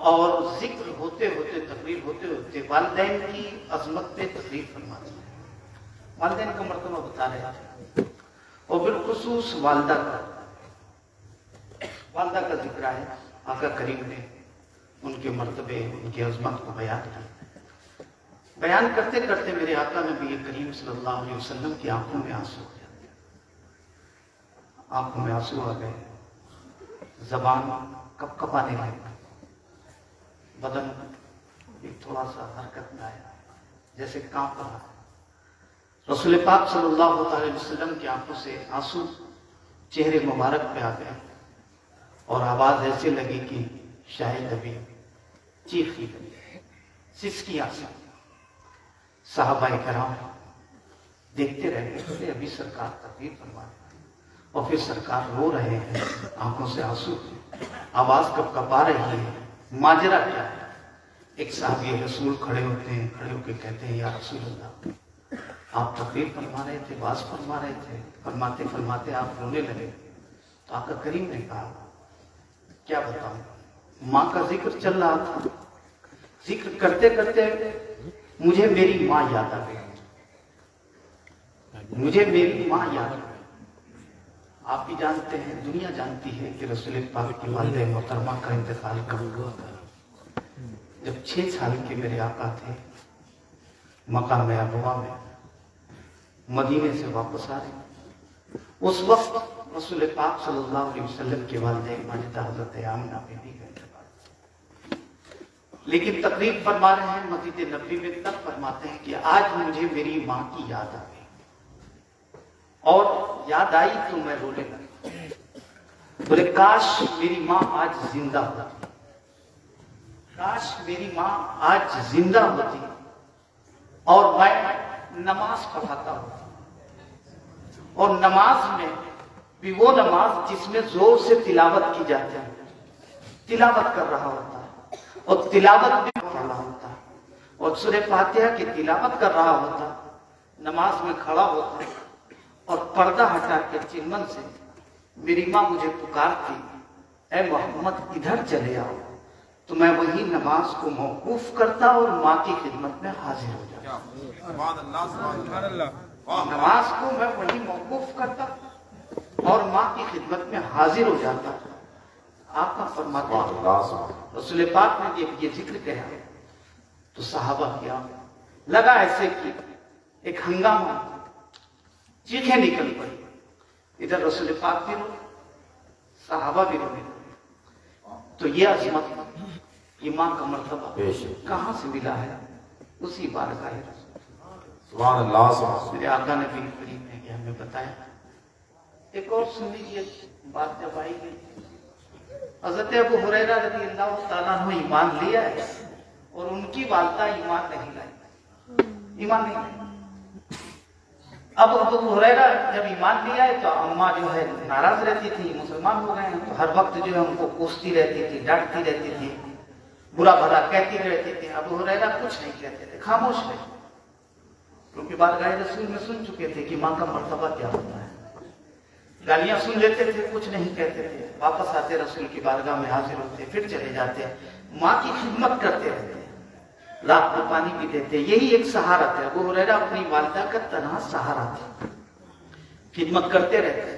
اور ذکر ہوتے ہوتے، تقریر ہوتے ہوتے والدین کی عظمت پہ تقریر فرماتے ہیں، والدین کا مرتبہ بتا رہے ہیں، اور بالخصوص والدہ کا ذکر ہے۔ آقا کریم نے ان کے مرتبے، ان کی عظمت کو بیان کیا۔ بیان کرتے کرتے میرے آقا نبی کریم صلی اللہ علیہ وسلم کی آنکھوں میں آنسو ہو جاتے، آنکھوں میں آنسو آ گئے، زبان کپ کپانے لگی، بدن ایک تھوڑا سا حرکت میں آیا، جیسے کانپ رہا۔ رسول پاک صلی اللہ علیہ وسلم کی آنکھوں سے آنسو چہرے مبارک پہ آ گئے، اور آواز ایسے لگی کہ شاید ابھی چیخی لگی، سسکی آسا۔ صحابہ کرام دیکھتے رہ گئے، ابھی سرکار تقریر فرما رہے ہیں، اور پھر سرکار رو رہے ہیں، آنکھوں سے آنسو، آواز کب کپا رہی ہے، ماجرا کیا ہے؟ ایک صحابی رسول کھڑے ہوتے ہیں، کھڑے ہو کے کہتے ہیں، یا رسول اللہ، آپ تقریر فرما رہے تھے، واز فرما رہے تھے، فرماتے فرماتے آپ رونے لگے۔ تو آقا کریم نے کہا، کیا بتاؤں، ماں کا ذکر چل رہا تھا، ذکر کرتے کرتے مجھے میری ماں یاد آ گئی، مجھے میری ماں یاد آ گئی۔ آپ بھی جانتے ہیں، دنیا جانتی ہے کہ رسول پاک کی والدہ محترمہ کا انتقال کب ہوا تھا۔ جب 6 سال کے میرے آقا تھے، مقام ابوا میں مدینے سے واپس آ رہے، اس وقت رسول پاک صلی اللہ علیہ وسلم کے والدہ ماجدہ حضرت آمنہ بی بی کا انتقال۔ لیکن تقریر فرما رہے ہیں مسجد نبوی میں، تب فرماتے ہیں کہ آج مجھے میری ماں کی یاد آ گئی، اور یاد آئی تو میں رونے لگا، بولے کاش میری ماں آج زندہ ہوتی، کاش میری ماں آج زندہ ہوتی، اور میں نماز پڑھاتا ہوتا، اور نماز میں بھی وہ نماز جس میں زور سے تلاوت کی جاتی ہے، تلاوت کر رہا ہوتا ہے، اور تلاوت بھی پڑھ رہا ہوتا ہے، اور سورہ فاتحہ کی تلاوت کر رہا ہوتا، نماز میں کھڑا ہوتا، اور پردہ ہٹا کے چمن سے میری ماں مجھے پکارتی، اے محمد ادھر چلے آؤ، تو میں وہی نماز کو موقوف کرتا اور ماں کی خدمت میں حاضر ہو جاتا۔ نماز کو میں وہی موقوف کرتا اور ماں کی خدمت میں حاضر ہو جاتا۔ آقا فرماتے ہیں، رسول پاک نے جب یہ ذکر کہا تو صحابہ کیا لگا ایسے کہ ایک ہنگامہ، چیخیں نکل پڑی، ادھر رسول پاک بھی رو، صحابہ بھی رونے لگے۔ تو یہ عظمت، یہ ماں کا مرتبہ کہاں سے ملا ہے؟ اسی بارگاہ رسول، سبحان اللہ۔ میرے آقا نبی کریم نے کہ ہمیں بتایا۔ ایک اور سن لیجیے بات جب آئی گئی، حضرت ابو ہریرہ رضی اللہ تعالیٰ عنہ ایمان لیا ہے، اور ان کی والدہ ایمان نہیں لائی، ایمان نہیں لائی۔ اب ابو ہریرہ جب ایمان لیا ہے تو اماں جو ہے ناراض رہتی تھی، مسلمان ہو گئے ہیں تو ہر وقت جو ہے ان کو کوستی رہتی تھی، ڈانٹتی رہتی تھی، برا بھلا کہتی رہتی تھی۔ ابو ہریرہ کچھ نہیں کہتے تھے، خاموش رہے، کیونکہ بارگاہ رسول میں سن چکے تھے کہ ماں کا مرتبہ کیا ہوتا ہے۔ گالیاں سن لیتے تھے، کچھ نہیں کہتے تھے، واپس آتے رسول کی بارگاہ میں حاضر ہوتے، پھر چلے جاتے، ماں کی خدمت کرتے رہتے، رات کو پانی بھی دیتے۔ یہی ایک سہارا تھا، ابو ہریرہ اپنی والدہ کا تنہا سہارا تھا، خدمت کرتے رہتے،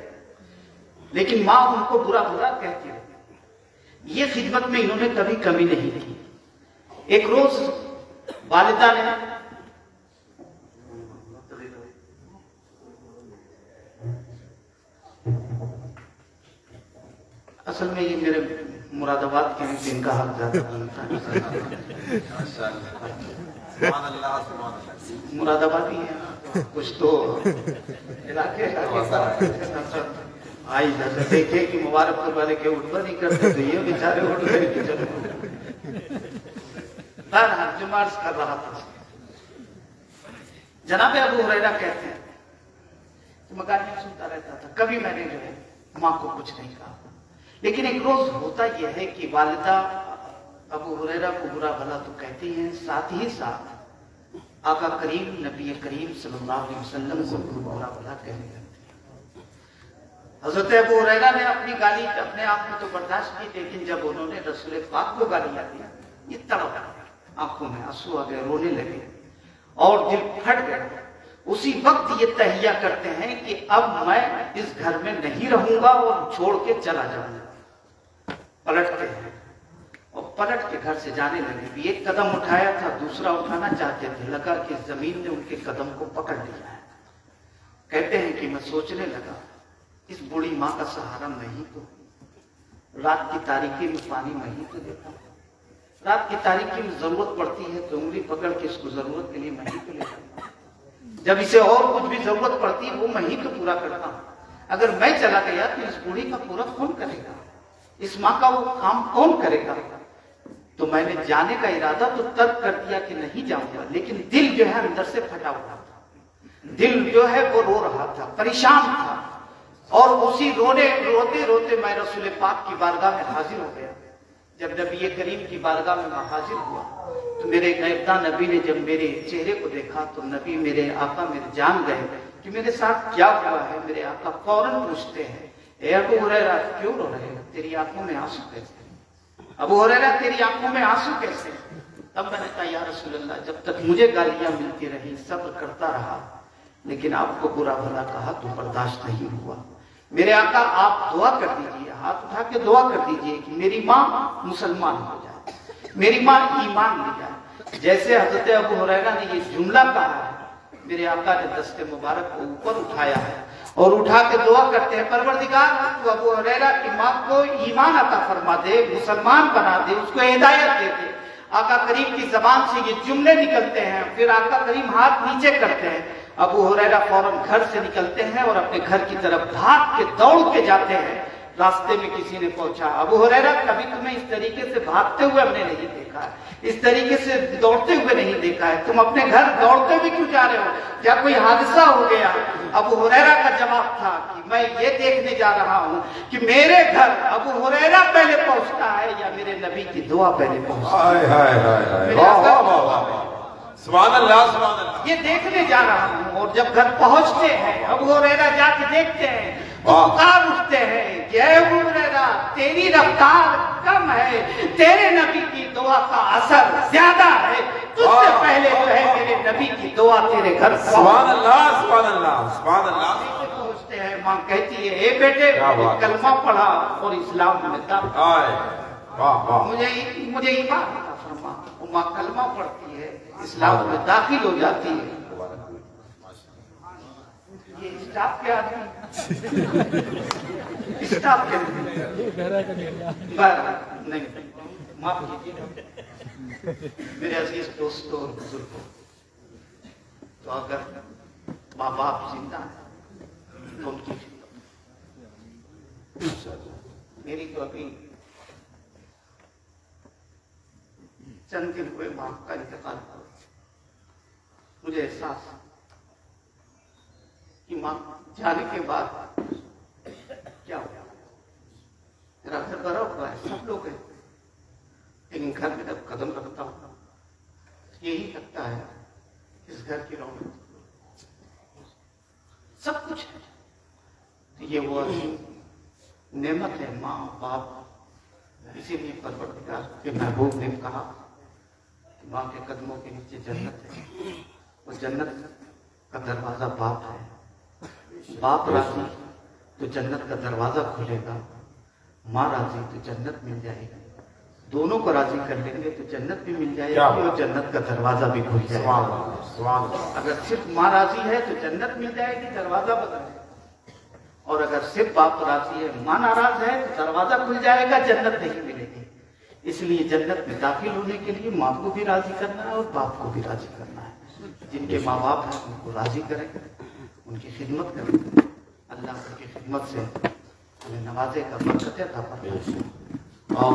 لیکن ماں ان کو برا برا کہتی رہتی۔ یہ خدمت میں انہوں نے کبھی کمی نہیں کی۔ ایک روز والدہ نے اصل میں یہ میرے مراد آباد کے ہیں، جن کا حق زیادہ بنتا ہے، مراد آبادی ہے، کچھ تو علاقے آئی جاتے دیکھے کہ مبارک پور والے کے اٹھبا نہیں کرتے تو یہ بیچارے اٹھ گئے کہ چلو جو مارس کر رہا تھا۔ جناب ابو ہریرہ کہتے ہیں کہ مکان میں سنتا رہتا تھا، کبھی میں نے جو ہے ماں کو کچھ نہیں کہا، لیکن ایک روز ہوتا یہ ہے کہ والدہ ابو ہریرہ کو برا بھلا تو کہتی ہیں، ساتھ ہی ساتھ آقا کریم نبی کریم صلی اللہ علیہ وسلم کو برا بھلا کہنے لگتی ہیں۔ حضرت ابو ہریرہ نے اپنی گالی اپنے آپ میں تو برداشت کی، لیکن جب انہوں نے رسول پاک کو گالیاں دیا، یہ تڑپ آنکھوں میں آنسو آ گئے، رونے لگے اور دل پھٹ گیا۔ اسی وقت یہ تہیہ کرتے ہیں کہ اب میں اس گھر میں نہیں رہوں گا اور چھوڑ کے چلا جاؤں گا۔ پلٹتے ہیں اور پلٹ کے گھر سے جانے لگے بھی، ایک قدم اٹھایا تھا، دوسرا اٹھانا چاہتے تھے، لگا کہ زمین نے ان کے قدم کو پکڑ لیا ہے۔ کہتے ہیں کہ میں سوچنے لگا اس بوڑھی ماں کا سہارا میں ہی تو، رات کی تاریکی میں پانی میں ہی تو دیتا ہوں، رات کی تاریکی میں ضرورت پڑتی ہے تو انگلی پکڑ کے اس کو ضرورت کے لیے میں ہی تو لیتا ہوں، جب اسے اور کچھ بھی ضرورت پڑتی ہے وہ میں ہی تو پورا کرتا ہوں۔ اگر میں چلا گیا تو اس بوڑھی کا پورا کون کرے گا، اس ماں کا وہ کام کون کرے گا؟ تو میں نے جانے کا ارادہ تو ترک کر دیا کہ نہیں جاؤں گا، لیکن دل جو ہے اندر سے پھٹا ہوا تھا، دل جو ہے وہ رو رہا تھا، پریشان تھا، اور اسی روتے روتے میں رسول پاک کی بارگاہ میں حاضر ہو گیا۔ جب نبی کریم کی بارگاہ میں حاضر ہوا تو میرے غیبداں نبی نے جب میرے چہرے کو دیکھا تو نبی میرے آقا میرے جان گئے کہ میرے ساتھ کیا ہوا ہے۔ میرے آقا فوراً پوچھتے ہیں، اے ابو ہریرہ کیوں رو رہے ہو، تیری آنکھوں میں آنسو کیسے؟ ابو ہریرہ تیری آنکھوں میں آنسو کیسے؟ تب میں نے کہا یا رسول اللہ، جب تک مجھے گالیاں ملتی رہی صبر کرتا رہا، لیکن آپ کو برا بھلا کہا تو برداشت نہیں ہوا۔ میرے آقا آپ دعا کر دیجئے، ہاتھ اٹھا کے دعا کر دیجئے کہ میری ماں مسلمان ہو جائے، میری ماں ایمان لے جائے۔ جیسے حضرت ابو ہریرہ نے یہ جملہ کہا ہے، میرے آقا نے دست مبارک کو اوپر اٹھایا ہے اور اٹھا کے دعا کرتے ہیں، پروردگار تو ابو ہریرہ کی ماں کو ایمان عطا فرما دے، مسلمان بنا دے، اس کو ہدایت دے دے۔ آقا کریم کی زبان سے یہ جملے نکلتے ہیں، پھر آقا کریم ہاتھ نیچے کرتے ہیں، ابو ہریرہ فوراً گھر سے نکلتے ہیں اور اپنے گھر کی طرف بھاگ کے دوڑ کے جاتے ہیں۔ راستے میں کسی نے پوچھا، ابو ہریرہ کبھی تمہیں اس طریقے سے بھاگتے ہوئے ہم نے نہیں دیکھا ہے، اس طریقے سے دوڑتے ہوئے نہیں دیکھا ہے، تم اپنے گھر دوڑتے ہوئے کیوں جا رہے ہو، کیا کوئی حادثہ ہو گیا؟ ابو ہریرہ کا جواب تھا کہ میں یہ دیکھنے جا رہا ہوں کہ میرے گھر ابو ہریرہ پہلے پہنچتا ہے یا میرے نبی کی دعا پہلے پہنچتا ہے۔ سبحان اللہ سبحان اللہ، یہ دیکھنے جا رہا ہوں۔ اور جب گھر پہنچتے ہیں ابو ہریرہ جا کے دیکھتے ہیں تو پکار اٹھتے ہیں کہ اے ابو ہریرہ تیری رفتار کم ہے، تیرے نبی کی دعا کا اثر زیادہ ہے، تجھ سے پہلے جو ہے میرے نبی کی دعا تیرے گھر سبحان اللہ سبحان اللہ سبحان اللہ۔ پہنچتے ہیں، ماں کہتی ہے اے بیٹے کلمہ پڑھا اور اسلام میں داخل، مجھے ایمان عطا فرما۔ ماں کلمہ پڑھتی ہے، اسلام میں داخل ہو جاتی ہے۔ یہ اسٹاف کے آدمی اسٹاف کے نہیں، معاف کیجیے میرے عزیز دوستوں اور بزرگوں، تو اگر ماں باپ زندہ ہیں تو ان کی میری تو ابھی چند دن ہوئے ماں کا انتقال ہوا، مجھے احساس کہ ماں جانے کے بعد کیا ہوا، میرا گھر بھرا ہوا ہے، سب لوگ ہیں، لیکن گھر میں جب قدم رکھتا ہوں یہی لگتا ہے اس گھر کی رونق سب کچھ ہے۔ یہ وہ نعمت ہے ماں باپ، اسی لیے پروردگار کے محبوب نے کہا ماں کے قدموں کے نیچے جنت ہے، اور جنت کا دروازہ باپ ہے، باپ راضی تو جنت کا دروازہ کھلے گا، ماں راضی تو جنت مل جائے گی، دونوں کو راضی کر لیں گے تو جنت بھی مل جائے گی اور جنت کا دروازہ بھی کھل جائے گا۔ اگر صرف ماں راضی ہے تو جنت مل جائے گی، دروازہ بدل، اور اگر صرف باپ راضی ہے ماں ناراض ہے تو دروازہ کھل جائے گا، جنت نہیں ملے گی۔ اس لیے جنت میں داخل ہونے کے لیے ماں کو بھی راضی کرنا ہے اور باپ کو بھی راضی کرنا ہے۔ جن کے ماں باپ ہیں ان کو راضی کریں، ان کی خدمت کریں، اللہ ان کی خدمت سے ہمیں نوازے کا برکت عطا فرمائے، اور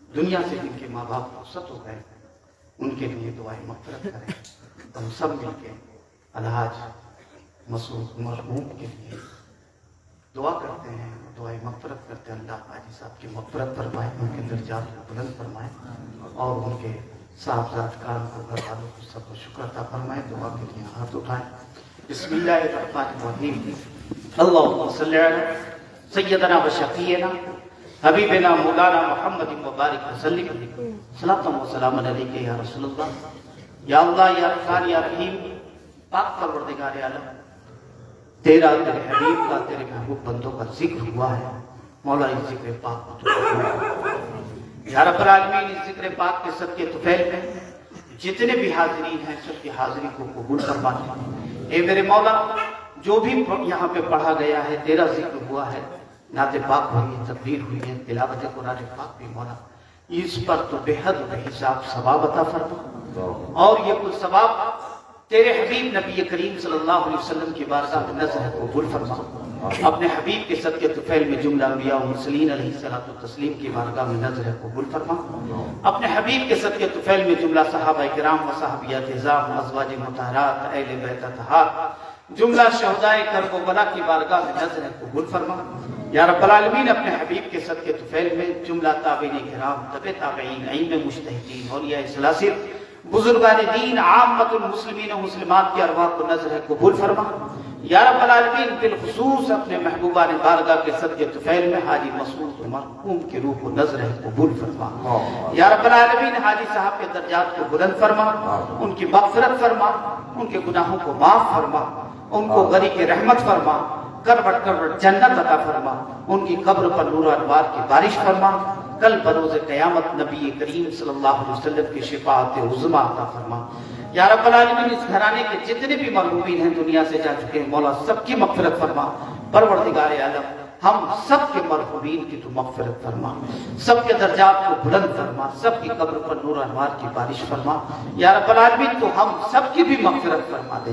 دنیا سے جن کے ماں باپ رخصت ہو گئے ان کے لیے دعائیں مغفرت کریں۔ ہم سب مل کے الحاج مسعود مرحوم کے لیے دعا کرتے ہیں، دعائیں مغفرت کرتے ہیں، اللہ حاجی صاحب کی مغفرت فرمائے، ان کے درجات کو بلند فرمائے، اور ان کے صاحبزاد کام کو، گھر والوں کو سب کو شکر عطا فرمائے۔ دعا کے لیے ہاتھ اٹھائیں۔ بسم اللہ الرحمن الرحیم۔ اللهم صل على سيدنا وشفيعنا حبیبنا مولانا محمد مبارک وسلم صلاۃ و سلام علیک یا رسول اللہ. یا اللہ یا رحمان یا رحیم، پاک پروردگار عالم، تیرا تیرے حبیب کا تیرے محبوب بندوں کا ذکر ہوا ہے. مولا اس ذکر پاک کو تو یا رب العالمین، اس ذکر پاک کے صدقے طفیل میں جتنے بھی حاضرین ہیں سب کی حاضری کو قبول فرما. اے میرے مولا، جو بھی یہاں پہ پڑھا گیا ہے، تیرا ذکر ہوا ہے، نعت پاک ہوئی ہے، تکبیر ہوئی ہے، تلاوت قرآن پاک بھی، مولا اس پر تو بے حد بے حساب ثواب عطا فرما. اور یہ کل ثواب تیرے حبیب نبی کریم صلی اللہ علیہ وسلم کی بارگاہ میں نظر قبول فرما. اپنے حبیب کے صدقے طفیل میں جملہ انبیاء و مرسلین علیہ الصلوۃ والتسلیم کی بارگاہ میں نظر قبول فرما. اپنے حبیب کے صدقے طفیل میں جملہ صحابہ کرام و صحابیات اعظام، ازواج مطہرات، اہل بیت اطہار، جملہ شہدائے کرب و بلا کی بارگاہ میں نظر قبول فرما. یا رب العالمین، اپنے حبیب کے صدقے طفیل میں جملہ تابعین کرام، تبع تابعین، ائمہ مجتہدین، اولیاء ثلاثہ، بزرگان دین، عامت المسلمین و مسلمات کی ارواح کو نظر قبول فرما. یا رب العالمین، بالخصوص اپنے محبوبان بارگاہ کے صدقے طفیل میں حاجی مسعود مرحوم کی روح کو نظر قبول فرما. یا رب العالمین، حاجی صاحب کے درجات کو بلند فرما، ان کی مغفرت فرما، ان کے گناہوں کو معاف فرما، ان کو غریق رحمت فرما، کروٹ کروٹ جنت عطا فرما، ان کی قبر پر نور و انوار کی بارش فرما. کل بروز قیامت نبی کریم صلی اللہ علیہ وسلم کی شفاعت عظمی عطا فرما. یا رب العالمین، اس گھرانے کے جتنے بھی مرحومین ہیں دنیا سے جا چکے ہیں، مولا سب کی مغفرت فرما. پروردگار عالم، ہم سب کے مرحومین کی تو مغفرت فرما، سب کے درجات کو بلند فرما، سب کی قبر پر نور و انوار کی بارش فرما. یا رب العالمین، تو ہم سب کی بھی مغفرت فرما دے.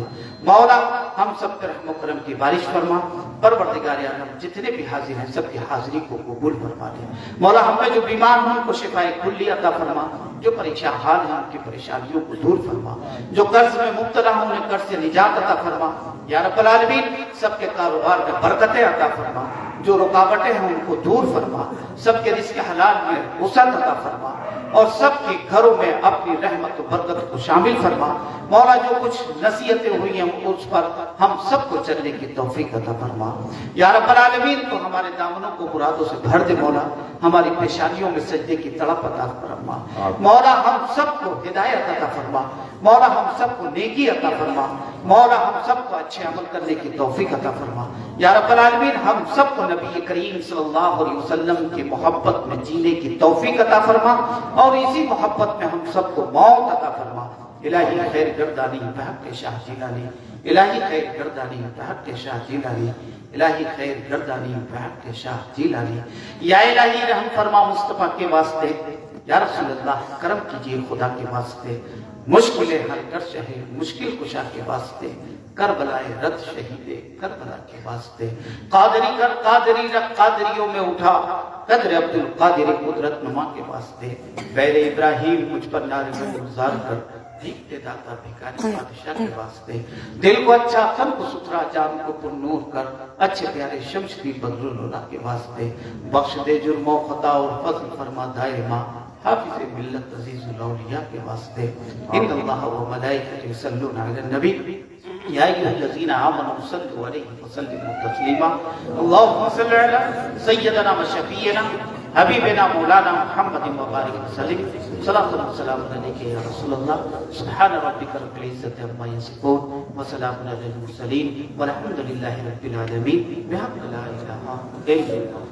مولا ہم سب پر رحم و کرم کی بارش فرما. پروردگار عالم، جتنے بھی حاضر ہیں سب کی حاضری کو قبول فرما دے. مولا ہم میں جو بیمار ہیں ان کو شفائے کلی عطا فرما، جو پریشان حال ہیں ان کی پریشانیوں کو دور فرما، جو قرض میں مبتلا ہیں انہیں قرض سے نجات عطا فرما. یا رب العالمین، سب کے کاروبار میں برکتیں عطا فرما، جو رکاوٹیں ہیں ان کو دور فرما، سب کے رزق حلال میں وسعت عطا فرما، اور سب کے گھروں میں اپنی رحمت و برکت کو شامل فرما. مولا جو کچھ نصیحتیں ہوئی ہیں اس پر ہم سب کو چلنے کی توفیق عطا فرما. یا رب العالمین، تو ہمارے دامنوں کو مرادوں سے بھر دے. مولا ہماری پیشانیوں میں سجدے کی تڑپ عطا فرما. مولا ہم سب کو ہدایت عطا فرما. مولا ہم سب کو نیکی عطا فرما. مولا ہم سب کو اچھے عمل کرنے کی توفیق عطا فرما. یا رب العالمین، ہم سب کو نبی کریم صلی اللہ علیہ وسلم کی محبت میں جینے کی توفیق عطا فرما، اور اسی محبت میں ہم سب کو موت عطا فرما. الہی خیر گردانی بحق شاہ جیلانی، الہی خیر گردانی بحق شاہ جیلانی، الہی خیر گردانی بحق شاہ جیلانی. یا الہی رحم فرما مصطفیٰ کے واسطے. یا رسول اللہ کرم کیجئے خدا کے واسطے. مشکلیں حل کر شہے مشکل کشا کے واسطے. کربلائے رد شہید کربلا کے واسطے. قادری کر قادری رکھ قادریوں میں اٹھا، قدر عبد القادر قدرت نما کے واسطے. بیر ابراہیم مجھ پر نعرے میں گزار کر، بھیکتے داتا بھیکاری بادشاہ کے واسطے. دل کو اچھا تن کو ستھرا جان کو پر نور کر، اچھے پیارے شمس کی بدر اللہ کے واسطے. بخش دے جرم و خطا اور فضل فرما دائما، حافظ ملت عزیز الاولیاء کے واسطے. ان اللہ و ملائکۃ یصلون علی النبی یا ایھا الذین آمنوا صلوا علیہ وسلموا تسلیما. اللهم صل علی سیدنا و شفیعنا حبیبنا مولانا محمد مبارک وسلم. صلاۃ و سلام علیک یا رسول اللہ. سبحان ربک رب العزۃ عما یصفون وسلام علی المرسلین والحمد للہ رب العالمین. بحق لا الہ الا اللہ.